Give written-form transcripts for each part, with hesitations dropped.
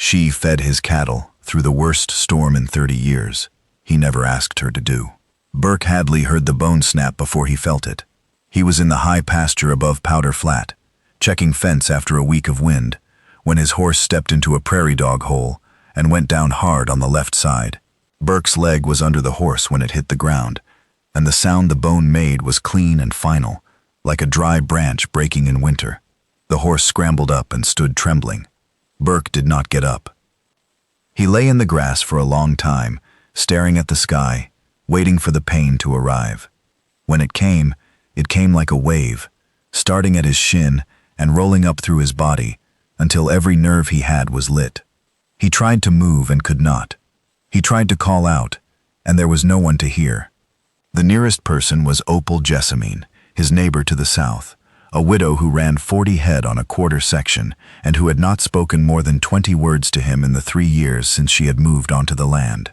She fed his cattle through the worst storm in 30 years. He never asked her to do. Burke Hadley heard the bone snap before he felt it. He was in the high pasture above Powder Flat, checking fence after a week of wind, when his horse stepped into a prairie dog hole and went down hard on the left side. Burke's leg was under the horse when it hit the ground, and the sound the bone made was clean and final, like a dry branch breaking in winter. The horse scrambled up and stood trembling. Burke did not get up. He lay in the grass for a long time, staring at the sky, waiting for the pain to arrive. When it came like a wave, starting at his shin and rolling up through his body until every nerve he had was lit. He tried to move and could not. He tried to call out, and there was no one to hear. The nearest person was Opel Jessamine, his neighbor to the south, a widow who ran 40 head on a quarter section and who had not spoken more than 20 words to him in the 3 years since she had moved onto the land.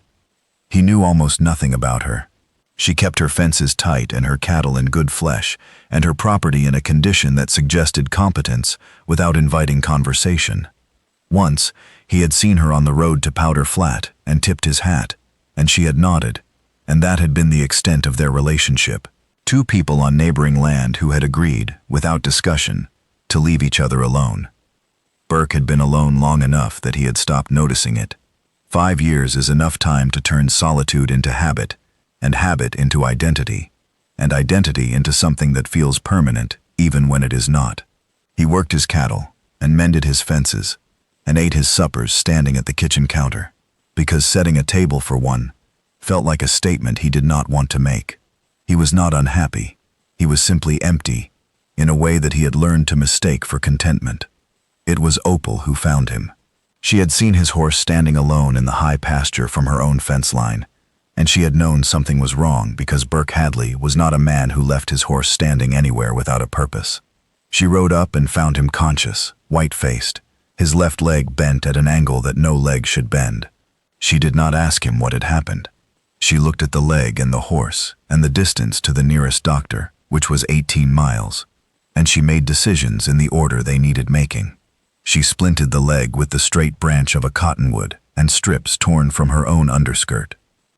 He knew almost nothing about her. She kept her fences tight and her cattle in good flesh, and her property in a condition that suggested competence without inviting conversation. Once, he had seen her on the road to Powder Flat and tipped his hat, and she had nodded, and that had been the extent of their relationship. Two people on neighboring land who had agreed, without discussion, to leave each other alone. Burke had been alone long enough that he had stopped noticing it. 5 years is enough time to turn solitude into habit, and habit into identity, and identity into something that feels permanent even when it is not. He worked his cattle, and mended his fences, and ate his suppers standing at the kitchen counter, because setting a table for one felt like a statement he did not want to make. He was not unhappy. He was simply empty, in a way that he had learned to mistake for contentment. It was Opel who found him. She had seen his horse standing alone in the high pasture from her own fence line, and she had known something was wrong because Burke Hadley was not a man who left his horse standing anywhere without a purpose. She rode up and found him conscious, white-faced, his left leg bent at an angle that no leg should bend. She did not ask him what had happened. She looked at the leg and the horse and the distance to the nearest doctor, which was 18 miles, and she made decisions in the order they needed making. She splinted the leg with the straight branch of a cottonwood and strips torn from her own underskirt.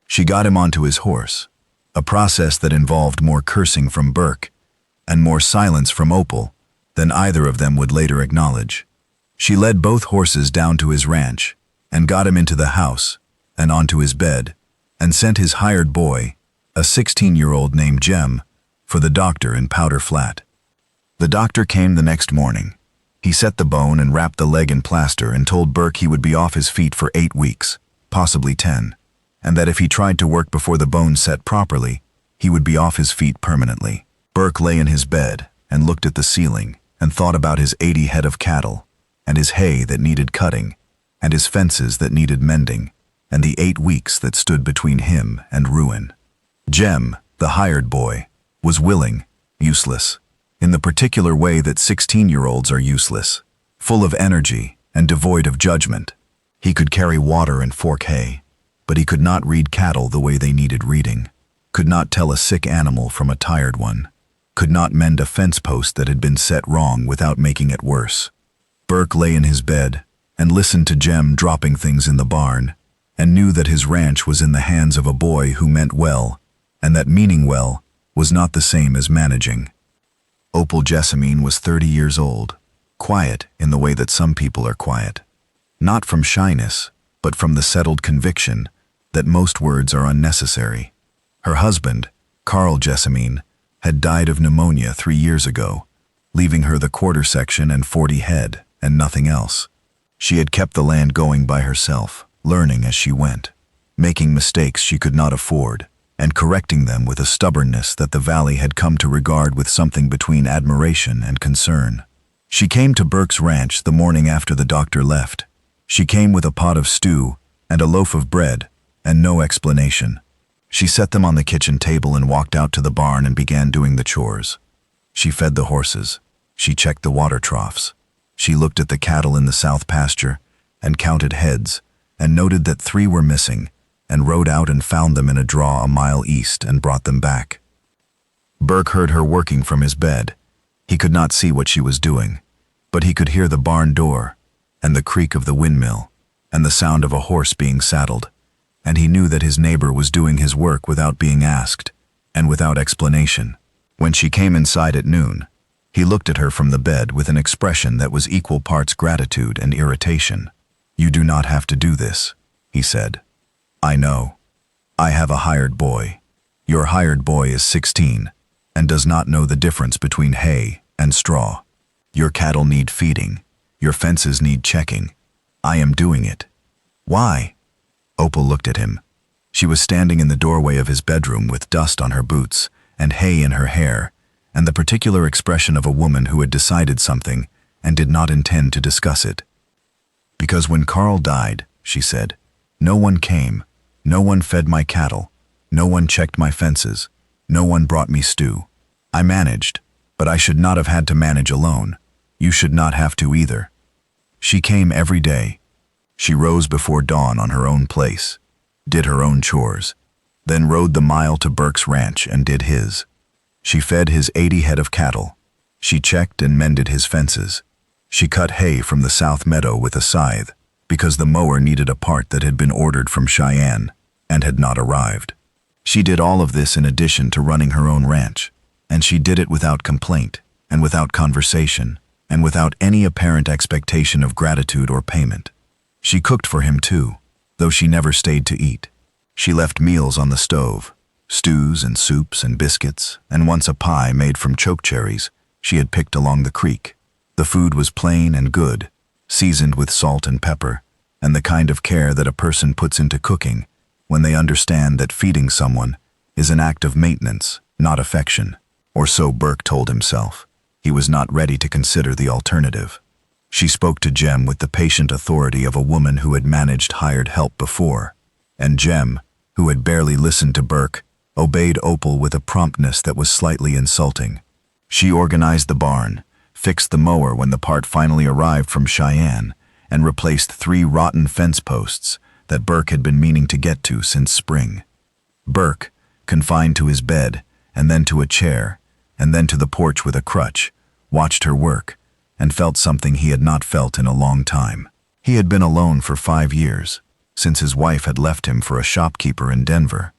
She got him onto his horse, a process that involved more cursing from Burke and more silence from Opel than either of them would later acknowledge. She led both horses down to his ranch and got him into the house and onto his bed and sent his hired boy, a 16-year-old named Jem, for the doctor in Powder Flat. The doctor came the next morning. He set the bone and wrapped the leg in plaster and told Burke he would be off his feet for 8 weeks, possibly 10. And that if he tried to work before the bone set properly, he would be off his feet permanently. Burke lay in his bed and looked at the ceiling and thought about his 80 head of cattle, and his hay that needed cutting, and his fences that needed mending, and the 8 weeks that stood between him and ruin. Jem, the hired boy, was willing, useless, in the particular way that 16-year-olds are useless, full of energy and devoid of judgment. He could carry water and fork hay, but he could not read cattle the way they needed reading, could not tell a sick animal from a tired one, could not mend a fence post that had been set wrong without making it worse. Burke lay in his bed and listened to Jem dropping things in the barn, and knew that his ranch was in the hands of a boy who meant well, and that meaning well was not the same as managing. Opel Jessamine was 30 years old, quiet in the way that some people are quiet, not from shyness, but from the settled conviction that most words are unnecessary. Her husband, Carl Jessamine, had died of pneumonia 3 years ago, leaving her the quarter section and 40 head and nothing else. She had kept the land going by herself, learning as she went, making mistakes she could not afford, and correcting them with a stubbornness that the valley had come to regard with something between admiration and concern. She came to Burke's ranch the morning after the doctor left. She came with a pot of stew and a loaf of bread, and no explanation. She set them on the kitchen table and walked out to the barn and began doing the chores. She fed the horses. She checked the water troughs. She looked at the cattle in the south pasture and counted heads and noted that 3 were missing, and rode out and found them in a draw a mile east and brought them back. Burke heard her working from his bed. He could not see what she was doing, but he could hear the barn door and the creak of the windmill and the sound of a horse being saddled, and he knew that his neighbor was doing his work without being asked, and without explanation. When she came inside at noon, he looked at her from the bed with an expression that was equal parts gratitude and irritation. "You do not have to do this," he said. "I know. I have a hired boy. Your hired boy is 16 and does not know the difference between hay and straw. Your cattle need feeding. Your fences need checking. I am doing it." "Why?" Opel looked at him. She was standing in the doorway of his bedroom with dust on her boots and hay in her hair, and the particular expression of a woman who had decided something and did not intend to discuss it. "Because when Carl died," she said, "no one came, no one fed my cattle, no one checked my fences, no one brought me stew. I managed, but I should not have had to manage alone. You should not have to either." She came every day. She rose before dawn on her own place, did her own chores, then rode the mile to Burke's ranch and did his. She fed his 80 head of cattle. She checked and mended his fences. She cut hay from the south meadow with a scythe, because the mower needed a part that had been ordered from Cheyenne and had not arrived. She did all of this in addition to running her own ranch, and she did it without complaint, and without conversation, and without any apparent expectation of gratitude or payment. She cooked for him too, though she never stayed to eat. She left meals on the stove, stews and soups and biscuits, and once a pie made from chokecherries she had picked along the creek. The food was plain and good, seasoned with salt and pepper, and the kind of care that a person puts into cooking when they understand that feeding someone is an act of maintenance, not affection. Or so Burke told himself. He was not ready to consider the alternative. She spoke to Jem with the patient authority of a woman who had managed hired help before, and Jem, who had barely listened to Burke, obeyed Opel with a promptness that was slightly insulting. She organized the barn, fixed the mower when the part finally arrived from Cheyenne, and replaced 3 rotten fence posts that Burke had been meaning to get to since spring. Burke, confined to his bed, and then to a chair, and then to the porch with a crutch, watched her work, and felt something he had not felt in a long time. He had been alone for 5 years, since his wife had left him for a shopkeeper in Denver,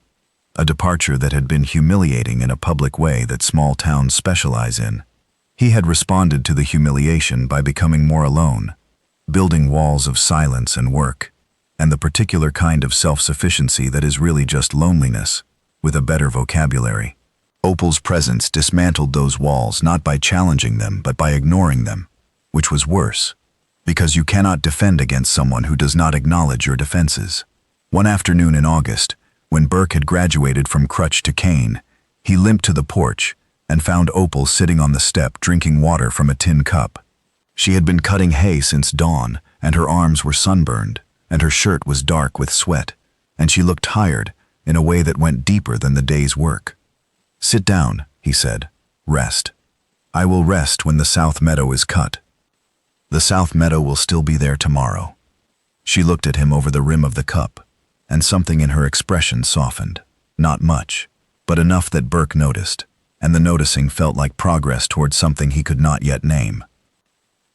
a departure that had been humiliating in a public way that small towns specialize in. He had responded to the humiliation by becoming more alone, building walls of silence and work, and the particular kind of self-sufficiency that is really just loneliness, with a better vocabulary. Opel's presence dismantled those walls not by challenging them but by ignoring them, which was worse, because you cannot defend against someone who does not acknowledge your defenses. One afternoon in August, when Burke had graduated from crutch to cane, he limped to the porch and found Opel sitting on the step drinking water from a tin cup. She had been cutting hay since dawn, and her arms were sunburned, and her shirt was dark with sweat, and she looked tired in a way that went deeper than the day's work. "Sit down," he said. "Rest. I will rest when the south meadow is cut. The south meadow will still be there tomorrow." She looked at him over the rim of the cup, and something in her expression softened. Not much, but enough that Burke noticed, and the noticing felt like progress towards something he could not yet name.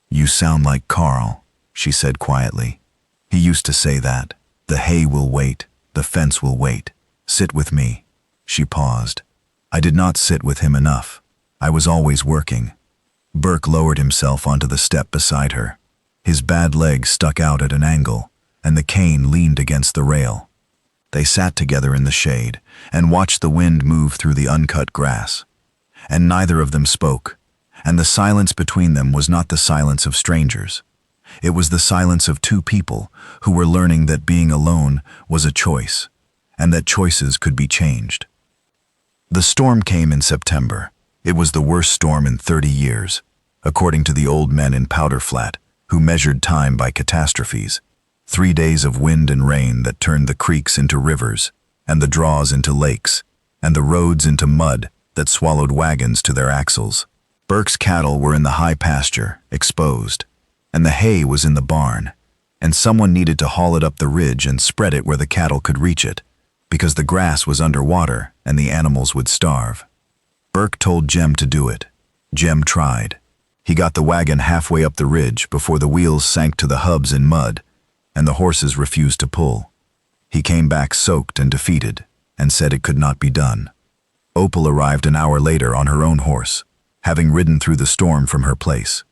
"You sound like Carl," she said quietly. "He used to say that. The hay will wait, the fence will wait. Sit with me." She paused. "I did not sit with him enough. I was always working." Burke lowered himself onto the step beside her. His bad leg stuck out at an angle, and the cane leaned against the rail. They sat together in the shade and watched the wind move through the uncut grass. And neither of them spoke, and the silence between them was not the silence of strangers. It was the silence of 2 people who were learning that being alone was a choice, and that choices could be changed. The storm came in September. It was the worst storm in 30 years, according to the old men in Powder Flat, who measured time by catastrophes. 3 days of wind and rain that turned the creeks into rivers, and the draws into lakes, and the roads into mud that swallowed wagons to their axles. Burke's cattle were in the high pasture, exposed, and the hay was in the barn, and someone needed to haul it up the ridge and spread it where the cattle could reach it, because the grass was underwater and the animals would starve. Burke told Jem to do it. Jem tried. He got the wagon halfway up the ridge before the wheels sank to the hubs in mud, and the horses refused to pull. He came back soaked and defeated, and said it could not be done. Opel arrived an hour later on her own horse, having ridden through the storm from her place.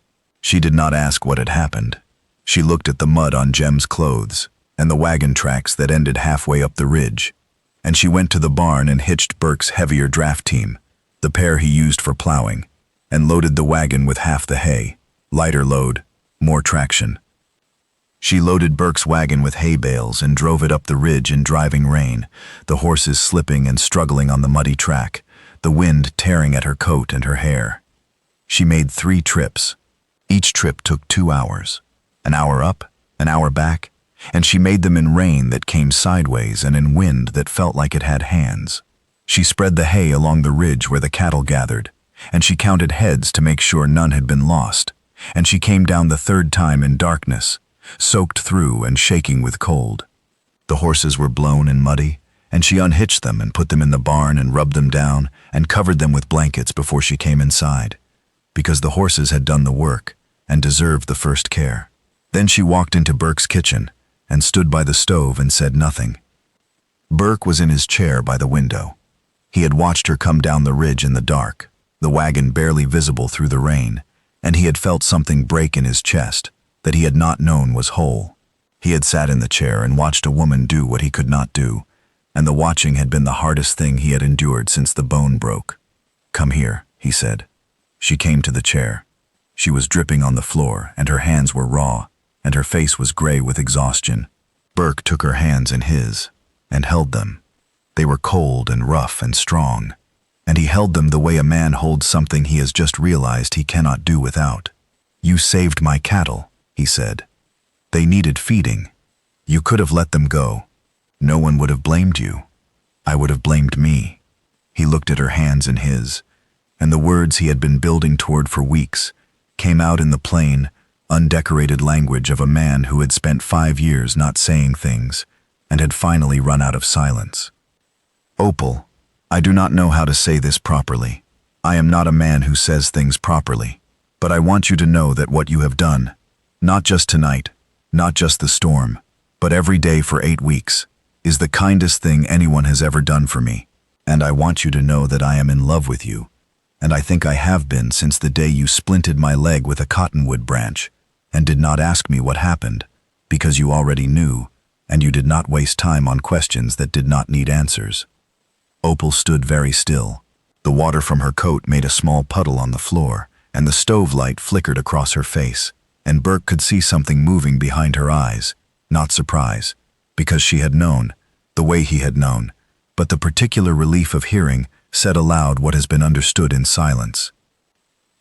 She did not ask what had happened. She looked at the mud on Jem's clothes and the wagon tracks that ended halfway up the ridge, and she went to the barn and hitched Burke's heavier draft team, the pair he used for plowing, and loaded the wagon with half the hay. Lighter load, more traction. She loaded Burke's wagon with hay bales and drove it up the ridge in driving rain, the horses slipping and struggling on the muddy track, the wind tearing at her coat and her hair. She made 3 trips. Each trip took 2 hours. An hour up, an hour back, and she made them in rain that came sideways and in wind that felt like it had hands. She spread the hay along the ridge where the cattle gathered, and she counted heads to make sure none had been lost, and she came down the 3rd time in darkness, soaked through and shaking with cold. The horses were blown and muddy, and she unhitched them and put them in the barn and rubbed them down and covered them with blankets before she came inside, because the horses had done the work and deserved the first care. Then she walked into Burke's kitchen and stood by the stove and said nothing. Burke was in his chair by the window. He had watched her come down the ridge in the dark, the wagon barely visible through the rain, and he had felt something break in his chest that he had not known was whole. He had sat in the chair and watched a woman do what he could not do, and the watching had been the hardest thing he had endured since the bone broke. "Come here," he said. She came to the chair. She was dripping on the floor, and her hands were raw, and her face was gray with exhaustion. Burke took her hands in his and held them. They were cold and rough and strong, and he held them the way a man holds something he has just realized he cannot do without. "You saved my cattle," he said. "They needed feeding. You could have let them go. No one would have blamed you. I would have blamed me." He looked at her hands in his, and the words he had been building toward for weeks came out in the plain, undecorated language of a man who had spent 5 years not saying things and had finally run out of silence. "Opel, I do not know how to say this properly. I am not a man who says things properly, but I want you to know that what you have done, not just tonight, not just the storm, but every day for 8 weeks, is the kindest thing anyone has ever done for me, and I want you to know that I am in love with you, and I think I have been since the day you splinted my leg with a cottonwood branch, and did not ask me what happened, because you already knew, and you did not waste time on questions that did not need answers." Opel stood very still. The water from her coat made a small puddle on the floor, and the stove light flickered across her face, and Burke could see something moving behind her eyes, not surprise, because she had known, the way he had known, but the particular relief of hearing said aloud what has been understood in silence.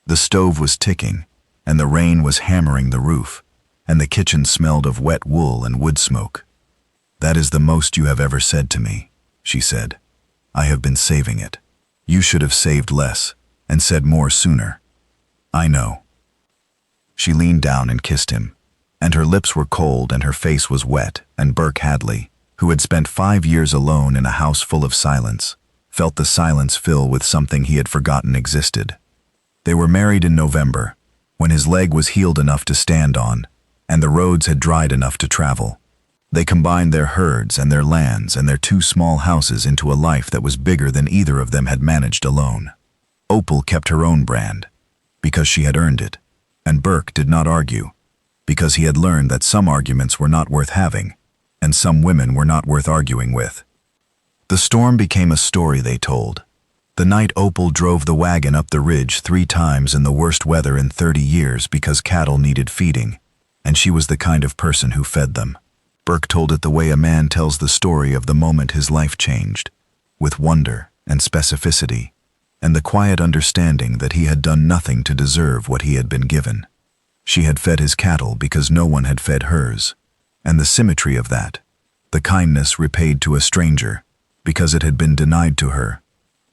The stove was ticking, and the rain was hammering the roof, and the kitchen smelled of wet wool and wood smoke. "That is the most you have ever said to me," she said. "I have been saving it. You should have saved less, and said more sooner." "I know." She leaned down and kissed him, and her lips were cold and her face was wet, and Burke Hadley, who had spent 5 years alone in a house full of silence, felt the silence fill with something he had forgotten existed. They were married in November, when his leg was healed enough to stand on, and the roads had dried enough to travel. They combined their herds and their lands and their 2 small houses into a life that was bigger than either of them had managed alone. Opel kept her own brand, because she had earned it, and Burke did not argue, because he had learned that some arguments were not worth having, and some women were not worth arguing with. The storm became a story they told. The night Opel drove the wagon up the ridge 3 times in the worst weather in 30 years because cattle needed feeding, and she was the kind of person who fed them. Burke told it the way a man tells the story of the moment his life changed, with wonder and specificity, and the quiet understanding that he had done nothing to deserve what he had been given. She had fed his cattle because no one had fed hers, and the symmetry of that, the kindness repaid to a stranger because it had been denied to her,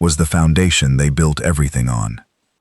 was the foundation they built everything on.